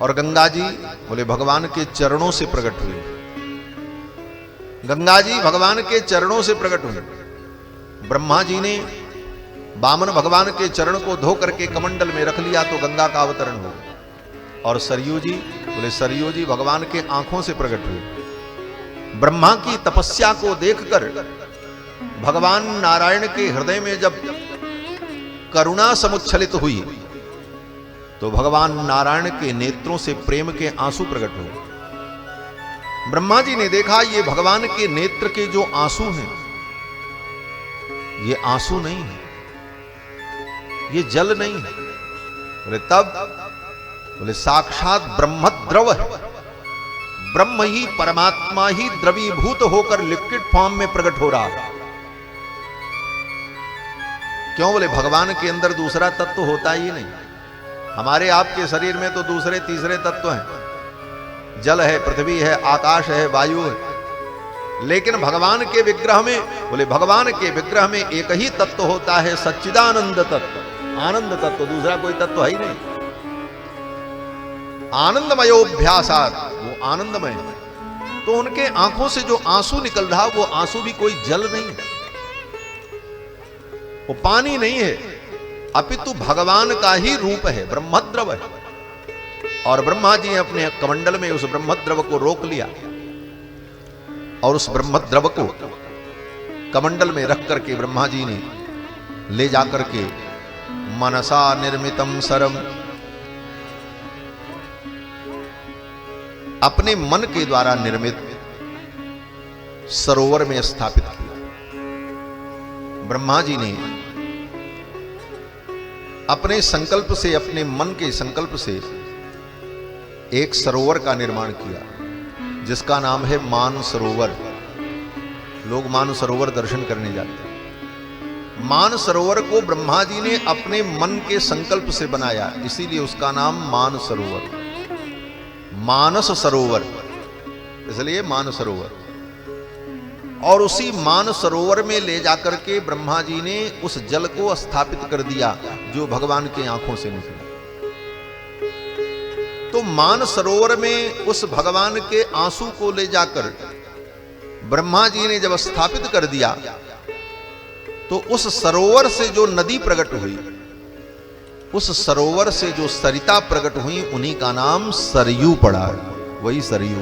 और गंगा जी बोले भगवान के चरणों से प्रकट हुए। गंगा जी भगवान के चरणों से प्रकट हुए। ब्रह्मा जी ने वामन भगवान के चरण को धो करके कमंडल में रख लिया तो गंगा का अवतरण हो। और सरयू जी बोले सरयू जी भगवान के आंखों से प्रकट हुए। ब्रह्मा की तपस्या को देखकर भगवान नारायण के हृदय में जब करुणा समुच्छलित हुई तो भगवान नारायण के नेत्रों से प्रेम के आंसू प्रकट हुए। ब्रह्मा जी ने देखा ये भगवान के नेत्र के जो आंसू हैं ये आंसू नहीं है, ये जल नहीं है। बोले तब बोले साक्षात ब्रह्मद्रव है। ब्रह्म ही परमात्मा ही द्रवीभूत होकर लिक्विड फॉर्म में प्रकट हो रहा है। क्यों? बोले भगवान के अंदर दूसरा तत्व होता ही नहीं। हमारे आपके शरीर में तो दूसरे तीसरे तत्व हैं, जल है, पृथ्वी है, आकाश है, वायु है। लेकिन भगवान के विग्रह में बोले भगवान के विग्रह में एक ही तत्व होता है, सच्चिदानंद तत्व, आनंद तत्व, दूसरा कोई तत्व है ही नहीं। आनंदमयोभ्यासात, वो आनंदमय है। तो उनके आंखों से जो आंसू निकल रहा वो आंसू भी कोई जल नहीं है, वो पानी नहीं है, अपितु भगवान का ही रूप है, ब्रह्मद्रव है। और ब्रह्मा जी ने अपने कमंडल में उस ब्रह्मद्रव को रोक लिया और उस ब्रह्मद्रव को कमंडल में रख करके ब्रह्मा जी ने ले जाकर के मनसा निर्मितम सरम, अपने मन के द्वारा निर्मित सरोवर में स्थापित किया। ब्रह्मा जी ने अपने संकल्प से, अपने मन के संकल्प से एक सरोवर का निर्माण किया जिसका नाम है मान सरोवर। लोग मान सरोवर दर्शन करने जाते हैं। मान सरोवर को ब्रह्मा जी ने अपने मन के संकल्प से बनाया, इसीलिए उसका नाम मान सरोवर, मानस सरोवर, इसलिए मान सरोवर। और उसी मान सरोवर में ले जाकर के ब्रह्मा जी ने उस जल को स्थापित कर दिया जो भगवान के आंखों से निकला। तो मान सरोवर में उस भगवान के आंसू को ले जाकर ब्रह्मा जी ने जब स्थापित कर दिया तो उस सरोवर से जो नदी प्रकट हुई, उस सरोवर से जो सरिता प्रकट हुई, उन्हीं का नाम सरयू पड़ा, वही सरयू।